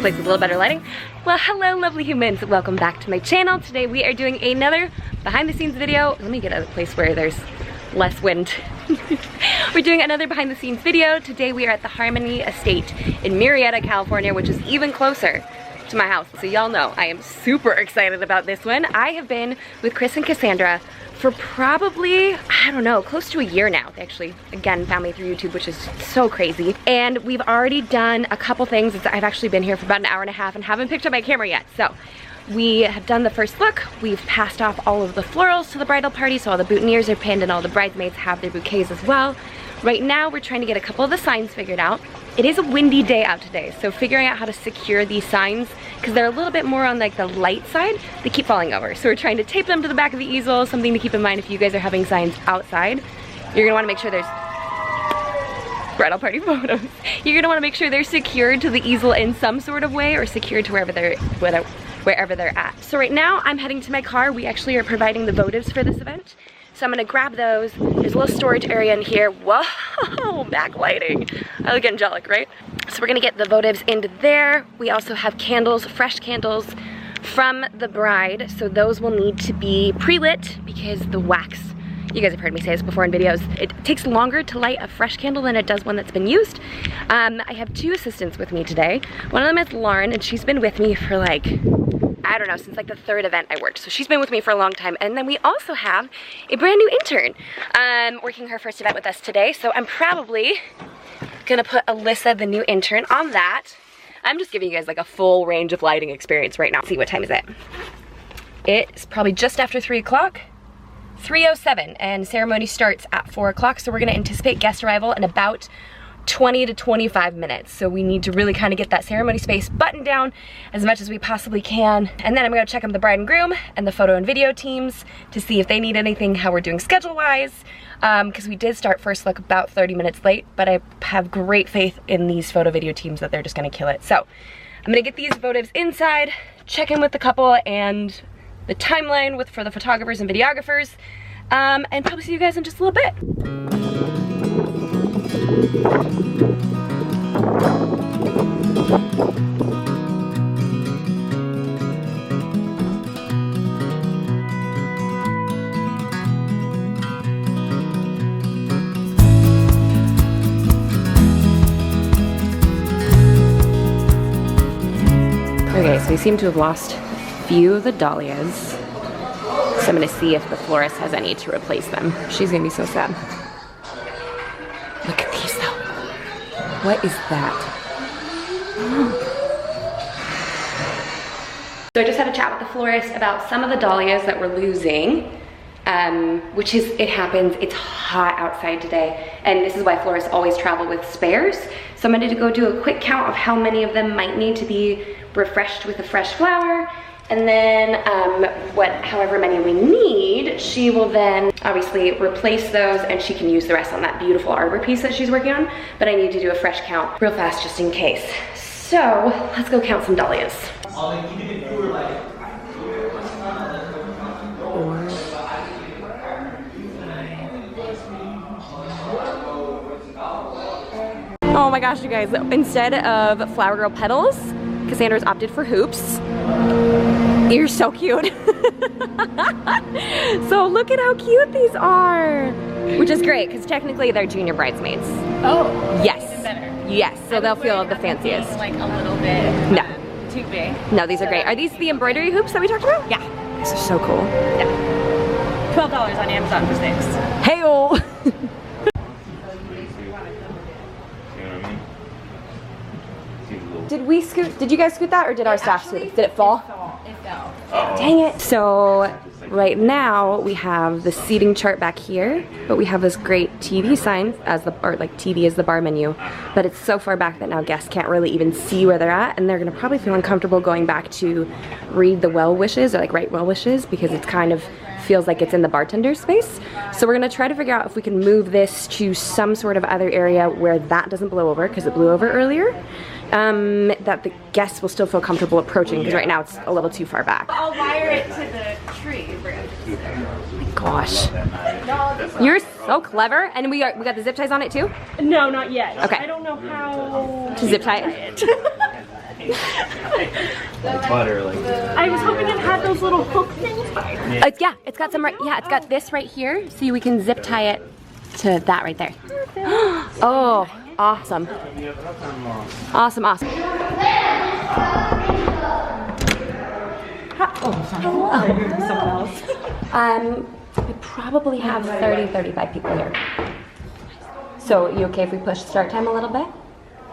place with a little better lighting. Well, hello lovely humans, welcome back to my channel. Today we are doing another behind the scenes video. Let me get a place where there's less wind. We're doing another behind the scenes video. Today we are at the Harmony Estate in Murrieta, California, which is even closer to my house. So y'all know I am super excited about this one. I have been with Chris and Cassandra for probably, I don't know, close to a year now. They actually, again, found me through YouTube, which is so crazy. And we've already done a couple things. I've actually been here for about an hour and a half and haven't picked up my camera yet. So we have done the first look. We've passed off all of the florals to the bridal party, so all the boutonnieres are pinned and all the bridesmaids have their bouquets as well. Right now, we're trying to get a couple of the signs figured out. It is a windy day out today, so figuring out how to secure these signs, because they're a little bit more on like the light side, they keep falling over. So we're trying to tape them to the back of the easel, something to keep in mind if you guys are having signs outside. You're gonna wanna make sure there's bridal party photos. You're gonna wanna make sure they're secured to the easel in some sort of way or secured to wherever they're at. So right now, I'm heading to my car. We actually are providing the votives for this event. So I'm gonna grab those. There's a little storage area in here. Whoa, backlighting. I look angelic, right? So we're gonna get the votives into there. We also have candles, fresh candles from the bride. So those will need to be pre-lit because the wax, you guys have heard me say this before in videos, it takes longer to light a fresh candle than it does one that's been used. I have two assistants with me today. One of them is Lauren, and she's been with me for like, I don't know, since like the third event I worked. So she's been with me for a long time. And then we also have a brand new intern working her first event with us today. So I'm probably gonna put Alyssa, the new intern, on that. I'm just giving you guys like a full range of lighting experience right now. Let's see, what time is it? It's probably just after 3 o'clock. 3:07, and ceremony starts at 4 o'clock. So we're gonna anticipate guest arrival in about 20 to 25 minutes. So we need to really kind of get that ceremony space buttoned down as much as we possibly can. And then I'm gonna check on the bride and groom and the photo and video teams to see if they need anything, how we're doing schedule-wise. Because we did start first look about 30 minutes late, but I have great faith in these photo video teams that they're just gonna kill it. So I'm gonna get these votives inside, check in with the couple and the timeline for the photographers and videographers, and probably see you guys in just a little bit. Okay, so we seem to have lost a few of the dahlias. So I'm gonna see if the florist has any to replace them. She's gonna be so sad. Look at these though. What is that? So I just had a chat with the florist about some of the dahlias that we're losing, which is, it happens, it's hot outside today, and this is why florists always travel with spares. So I'm gonna go do a quick count of how many of them might need to be refreshed with a fresh flower, and then however many we need, she will then obviously replace those, and she can use the rest on that beautiful arbor piece that she's working on. But I need to do a fresh count real fast just in case. So let's go count some dahlias. Oh my gosh, you guys, instead of Flower Girl petals, Cassandra's opted for hoops. You're so cute. So look at how cute these are. Which is great, because technically they're junior bridesmaids. Oh, yes. Even better. Yes, so they'll feel the fanciest. Like a little bit too big. No, these are great. Are these the embroidery hoops that we talked about? Yeah. These are so cool. Yeah. $12 on Amazon for 6. Hey-o! Did you guys scoot that, or did our staff scoot it? Did it fall? It fell. Dang it. So right now we have the seating chart back here, but we have this great TV sign as TV is the bar menu, but it's so far back that now guests can't really even see where they're at, and they're gonna probably feel uncomfortable going back to read the well wishes, or like write well wishes, because it's kind of feels like it's in the bartender space. So we're gonna try to figure out if we can move this to some sort of other area where that doesn't blow over, because it blew over earlier. That the guests will still feel comfortable approaching, because right now it's a little too far back. I'll wire it to the tree. Gosh. You're so clever. And we got the zip ties on it too? No, not yet. Okay. I don't know how to zip tie it. Like butter, like. I was hoping it had those little hook things. Yeah, it's got some right. Yeah, it's got this right here, so we can zip tie it to that right there. Oh, awesome! Awesome, awesome. We probably have 35 people here. So, you okay if we push start time a little bit?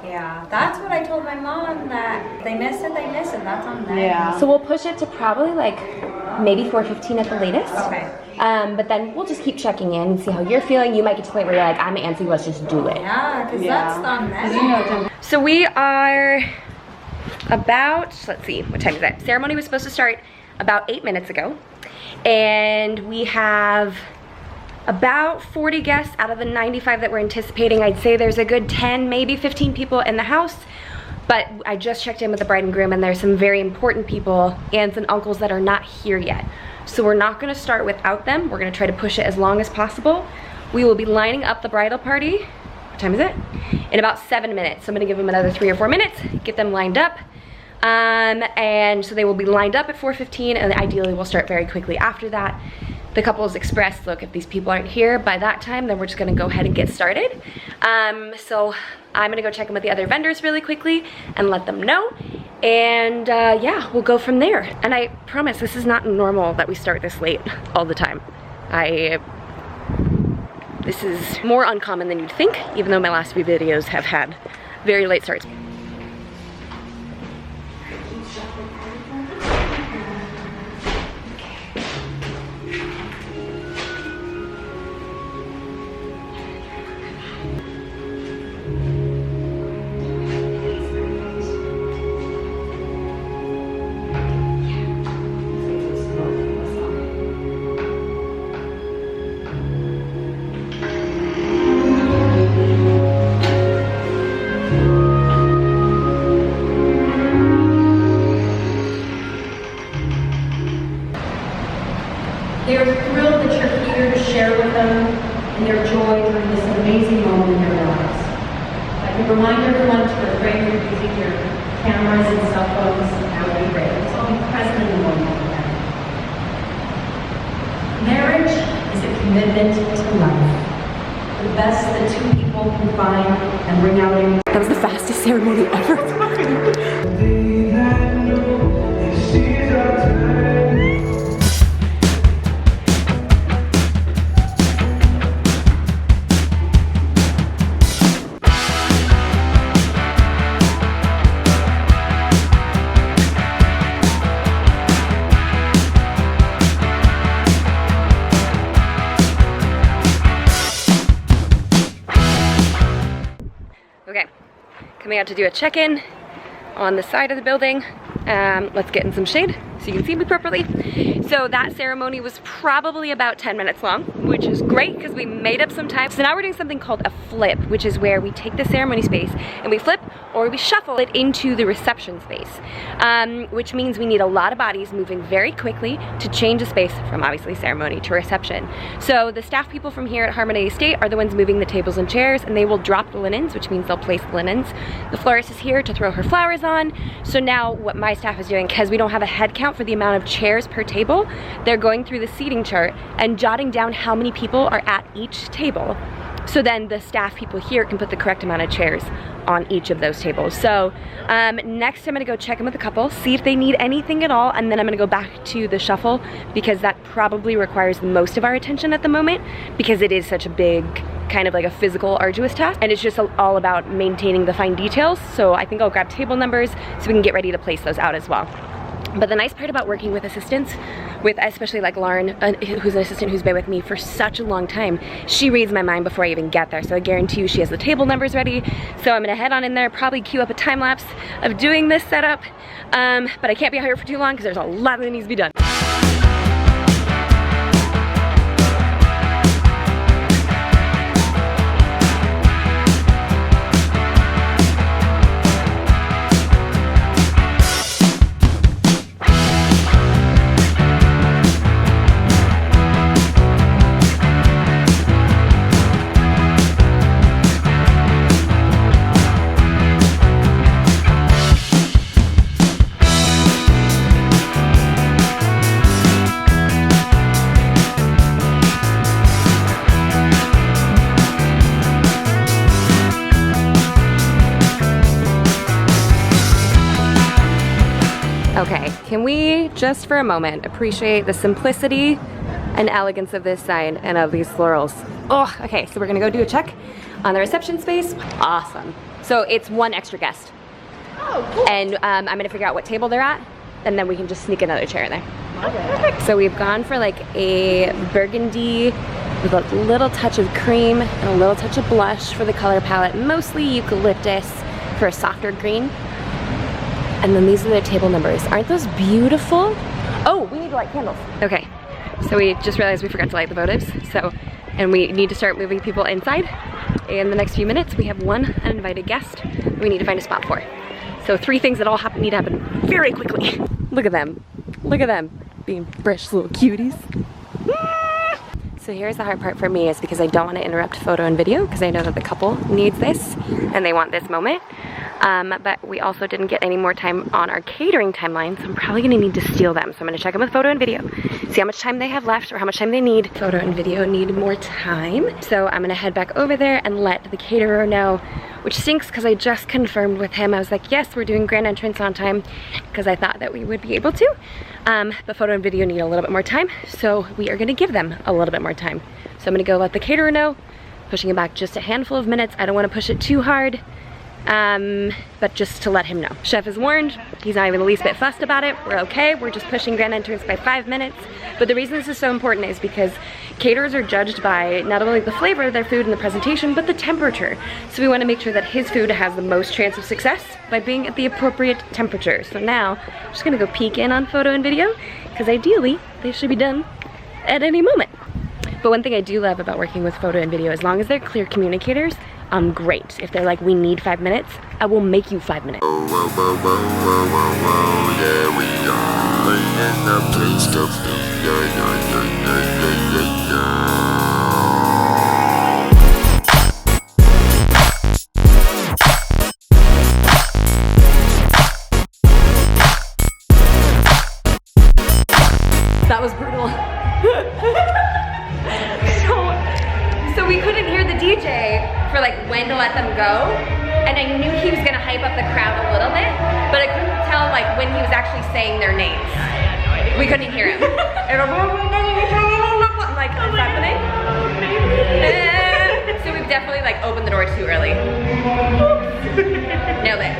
Yeah, that's what I told my mom, that they miss it, that's on them. Yeah. So we'll push it to probably like maybe 4:15 at the latest. Okay. But then we'll just keep checking in and see how you're feeling. You might get to the point where you're like, I'm antsy, let's just do it. Yeah, because that's on them. So we are about, let's see, what time is it? Ceremony was supposed to start about 8 minutes ago. And we have about 40 guests out of the 95 that we're anticipating. I'd say there's a good 10, maybe 15 people in the house. But I just checked in with the bride and groom, and there's some very important people, aunts and uncles, that are not here yet. So we're not gonna start without them. We're gonna try to push it as long as possible. We will be lining up the bridal party. What time is it? In about 7 minutes. So I'm gonna give them another 3 or 4 minutes, get them lined up. And so they will be lined up at 4:15, and ideally we'll start very quickly after that. The couples expressed, look, if these people aren't here by that time, then we're just gonna go ahead and get started. So I'm gonna go check in with the other vendors really quickly and let them know. And yeah, we'll go from there. And I promise this is not normal that we start this late all the time. This is more uncommon than you'd think, even though my last few videos have had very late starts. They are thrilled that you're here to share with them in their joy during this amazing moment in their lives. I can remind everyone to refrain from using your cameras and cell phones. That would be great. Let's all be present in the moment with them. Marriage is a commitment to life. The best that two people can find and bring out in. That was the fastest ceremony ever. Okay, coming out to do a check-in on the side of the building. Let's get in some shade so you can see me properly. So that ceremony was probably about 10 minutes long, which is great because we made up some time. So now we're doing something called a flip, which is where we take the ceremony space and we flip or we shuffle it into the reception space, which means we need a lot of bodies moving very quickly to change the space from obviously ceremony to reception. So the staff people from here at Harmony Estate are the ones moving the tables and chairs, and they will drop the linens, which means they'll place the linens. The florist is here to throw her flowers on. So now what my staff is doing, because we don't have a head count for the amount of chairs per table, they're going through the seating chart and jotting down how many people are at each table. So then the staff people here can put the correct amount of chairs on each of those tables. So next I'm gonna go check in with the couple, see if they need anything at all, and then I'm gonna go back to the shuffle because that probably requires most of our attention at the moment because it is such a big, kind of like a physical, arduous task, and it's just all about maintaining the fine details. So I think I'll grab table numbers so we can get ready to place those out as well. But the nice part about working with assistants, with especially like Lauren, who's an assistant who's been with me for such a long time, she reads my mind before I even get there. So I guarantee you she has the table numbers ready. So I'm gonna head on in there, probably queue up a time lapse of doing this setup. But I can't be out here for too long because there's a lot that needs to be done. can we just for a moment appreciate the simplicity and elegance of this sign and of these florals? Oh, okay, so we're gonna go do a check on the reception space. Awesome. So it's one extra guest. Oh, cool. And I'm gonna figure out what table they're at, and then we can just sneak another chair in there. Okay. So we've gone for like a burgundy with a little touch of cream and a little touch of blush for the color palette, mostly eucalyptus for a softer green. And then these are their table numbers. Aren't those beautiful? Oh, we need to light candles. Okay, so we just realized we forgot to light the votives. And we need to start moving people inside. In the next few minutes, we have one uninvited guest we need to find a spot for. So 3 things that all need to happen very quickly. Look at them. Look at them being fresh little cuties. So here's the hard part for me is because I don't want to interrupt photo and video because I know that the couple needs this and they want this moment. But we also didn't get any more time on our catering timeline, so I'm probably gonna need to steal them. So I'm gonna check them with photo and video, see how much time they have left or how much time they need. Photo and video need more time. So I'm gonna head back over there and let the caterer know, which stinks because I just confirmed with him. I was like, yes, we're doing grand entrance on time because I thought that we would be able to. But photo and video need a little bit more time, so we are gonna give them a little bit more time. So I'm gonna go let the caterer know, pushing it back just a handful of minutes. I don't wanna push it too hard, but just to let him know. Chef is warned, he's not even the least bit fussed about it. We're okay, we're just pushing grand entrance by 5 minutes. But the reason this is so important is because caterers are judged by not only the flavor of their food and the presentation, but the temperature. So we wanna make sure that his food has the most chance of success by being at the appropriate temperature. So now, I'm just gonna go peek in on photo and video, because ideally, they should be done at any moment. But one thing I do love about working with photo and video, as long as they're clear communicators, great. If they're like, we need 5 minutes, I will make you 5 minutes. That was brutal. So we couldn't hear the DJ for like when to let them go, and I knew he was gonna hype up the crowd a little bit, but I couldn't tell like when he was actually saying their names. We couldn't hear him. I'm like, what's happening? So we've definitely like opened the door too early. Nailed it.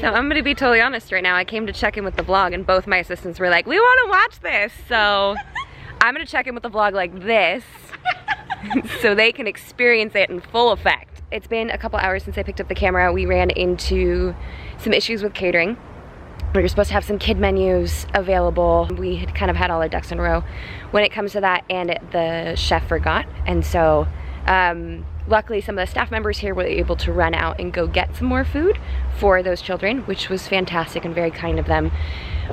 So I'm gonna be totally honest right now. I came to check in with the vlog and both my assistants were like, we wanna watch this. So I'm gonna check in with the vlog like this so they can experience it in full effect. It's been a couple hours since I picked up the camera. We ran into some issues with catering. We were supposed to have some kid menus available. We had kind of had all our ducks in a row when it comes to that, and the chef forgot. And so luckily some of the staff members here were able to run out and go get some more food for those children, which was fantastic and very kind of them.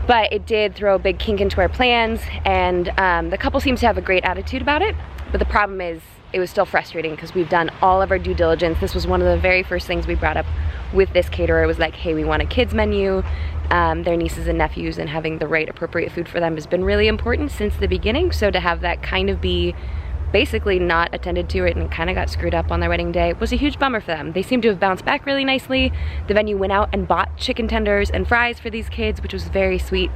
But it did throw a big kink into our plans, and the couple seems to have a great attitude about it. But the problem is, it was still frustrating because we've done all of our due diligence. This was one of the very first things we brought up with this caterer. It was like, hey, we want a kids menu. Their nieces and nephews, and having the right appropriate food for them has been really important since the beginning. So to have that kind of be basically not attended to it and kind of got screwed up on their wedding day was a huge bummer for them. They seem to have bounced back really nicely. The venue went out and bought chicken tenders and fries for these kids, which was very sweet.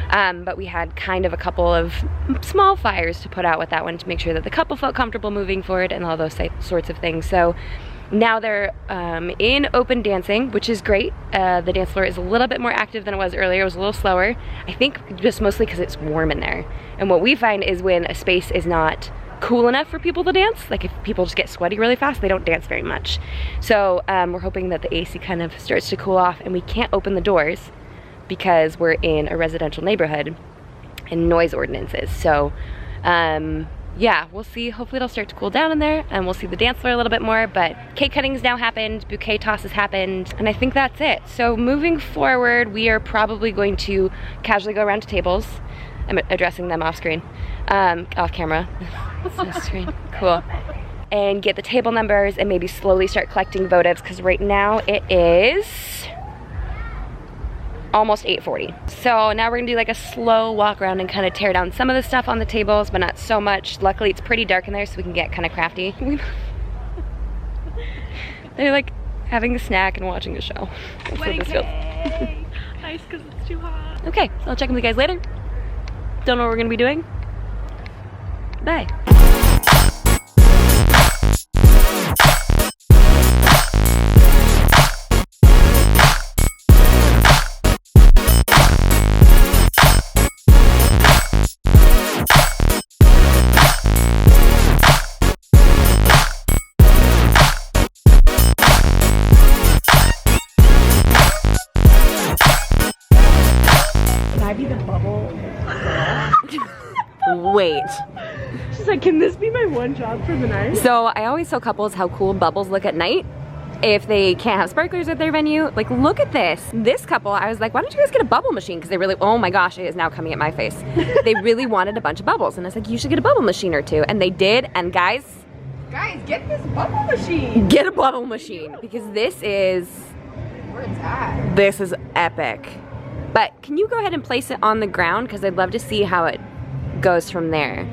But we had kind of a couple of small fires to put out with that one to make sure that the couple felt comfortable moving forward and all those sorts of things. So now they're in open dancing, which is great. The dance floor is a little bit more active than it was earlier. It was a little slower. I think just mostly because it's warm in there. And what we find is when a space is not cool enough for people to dance, like if people just get sweaty really fast, they don't dance very much. So we're hoping that the AC kind of starts to cool off, and we can't open the doors because we're in a residential neighborhood and noise ordinances. So yeah, we'll see. Hopefully it'll start to cool down in there and we'll see the dance floor a little bit more. But cake cutting's now happened, bouquet toss has happened, and I think that's it. So moving forward, we are probably going to casually go around to tables. I'm addressing them off screen, off camera. Off screen, cool. And get the table numbers and maybe slowly start collecting votives, because right now it is almost 8:40. So now we're gonna do like a slow walk around and kind of tear down some of the stuff on the tables, but not so much. Luckily it's pretty dark in there so we can get kind of crafty. They're like having a snack and watching a show. That's what this feels. Nice, because it's too hot. Okay, so I'll check in with you guys later. Don't know what we're gonna be doing. Bye. Wait. She's like, can this be my one job for the night? So I always tell couples how cool bubbles look at night if they can't have sparklers at their venue. Like, look at this. This couple, I was like, why don't you guys get a bubble machine? Because they really, oh my gosh, it is now coming at my face. They really wanted a bunch of bubbles. And I was like, you should get a bubble machine or two. And they did. And guys, get this bubble machine. get a bubble machine. Because this is, Where it's at. this is epic. But can you go ahead and place it on the ground? Because I'd love to see how it goes from there.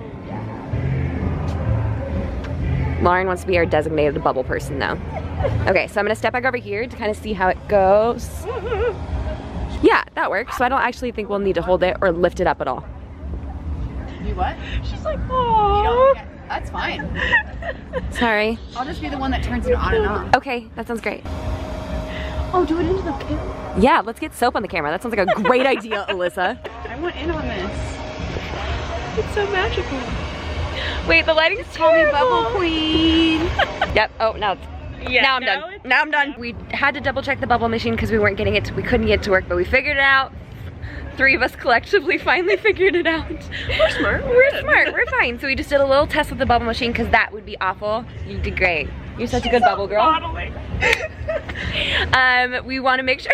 Lauren wants to be our designated bubble person though. Okay, so I'm gonna step back over here to kind of see how it goes. Yeah, that works. So I don't actually think we'll need to hold it or lift it up at all. You what? She's like, oh. That's fine. Sorry. I'll just be the one that turns it on and off. Okay, that sounds great. Oh, do it into the camera. Yeah, let's get soap on the camera. That sounds like a great idea, Alyssa. I went in on this. It's so magical. Wait, the lighting's Call me Bubble Queen. Yep. Oh, now it's. Yeah, now I'm done. Now I'm done. We had to double check the bubble machine because we weren't getting it. We couldn't get it to work, but we figured it out. 3 of us collectively finally figured it out. We're smart. We're smart. We're fine. So we just did a little test with the bubble machine because that would be awful. You did great. You're such a good bubble girl. Modeling. We want to make sure.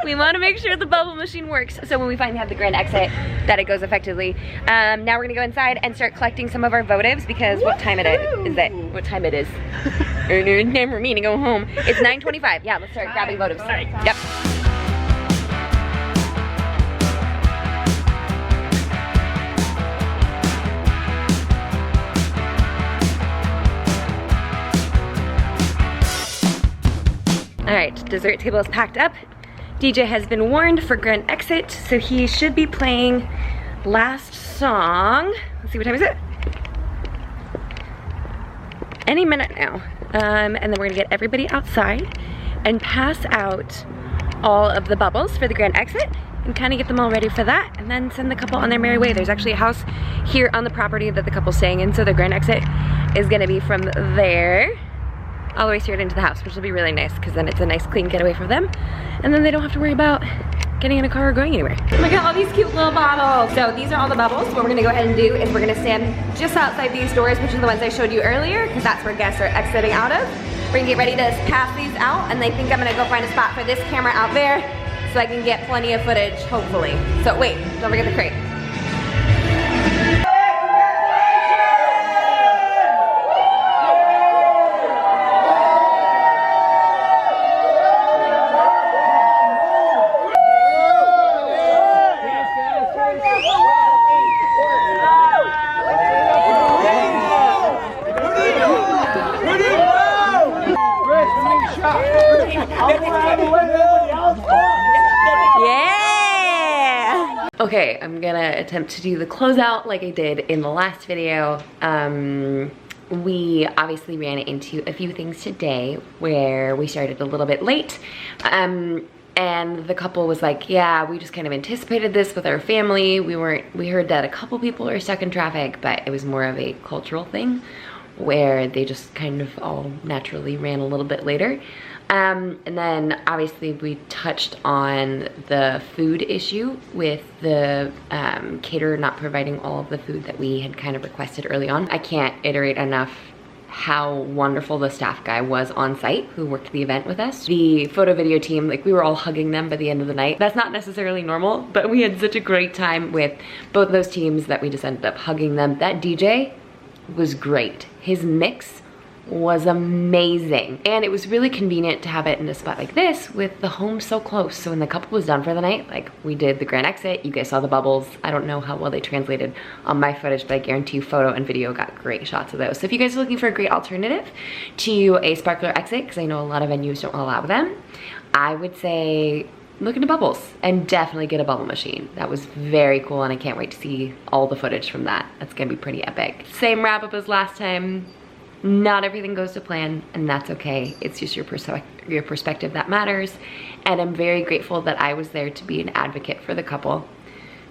We want to make sure the bubble machine works so when we finally have the grand exit that it goes effectively. Now we're gonna go inside and start collecting some of our votives because what time it is it? What time it is? Time for me to go home. It's 9:25. Yeah, let's start grabbing votives. Yep. All right, dessert table is packed up. DJ has been warned for grand exit, so he should be playing last song. Let's see, what time is it? Any minute now. And then we're gonna get everybody outside and pass out all of the bubbles for the grand exit and kind of get them all ready for that and then send the couple on their merry way. There's actually a house here on the property that the couple's staying in, so the grand exit is gonna be from there all the way straight into the house, which will be really nice because then it's a nice clean getaway for them and then they don't have to worry about getting in a car or going anywhere. Oh my god, all these cute little bottles. So these are all the bubbles. What we're gonna go ahead and do is we're gonna stand just outside these doors, which are the ones I showed you earlier, because that's where guests are exiting out of. We're gonna get ready to pass these out, and I think I'm gonna go find a spot for this camera out there so I can get plenty of footage, hopefully. So wait, don't forget the crate. Yeah! Okay, I'm gonna attempt to do the closeout like I did in the last video. We obviously ran into a few things today where we started a little bit late. And the couple was like, yeah, we just kind of anticipated this with our family. We heard that a couple people are stuck in traffic, but it was more of a cultural thing where they just kind of all naturally ran a little bit later. And then obviously we touched on the food issue with the caterer not providing all of the food that we had kind of requested early on. I can't iterate enough how wonderful the staff guy was on site who worked the event with us. The photo video team, like we were all hugging them by the end of the night. That's not necessarily normal, but we had such a great time with both those teams that we just ended up hugging them. That DJ was great. His mix was amazing. And it was really convenient to have it in a spot like this with the home so close. So when the couple was done for the night, like we did the grand exit, you guys saw the bubbles. I don't know how well they translated on my footage, but I guarantee you photo and video got great shots of those. So if you guys are looking for a great alternative to a sparkler exit, because I know a lot of venues don't allow them, I would say look into bubbles and definitely get a bubble machine. That was very cool and I can't wait to see all the footage from that. That's gonna be pretty epic. Same wrap up as last time. Not everything goes to plan and that's okay. It's just your perspective that matters. And I'm very grateful that I was there to be an advocate for the couple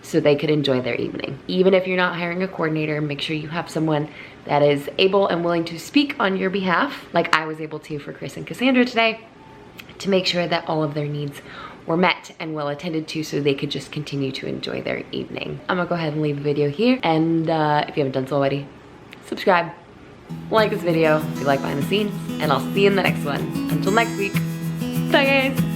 so they could enjoy their evening. Even if you're not hiring a coordinator, make sure you have someone that is able and willing to speak on your behalf, like I was able to for Chris and Cassandra today, to make sure that all of their needs were met and well attended to so they could just continue to enjoy their evening. I'm gonna go ahead and leave the video here, and if you haven't done so already, subscribe, like this video if you like behind the scenes, and I'll see you in the next one. Until next week, bye guys.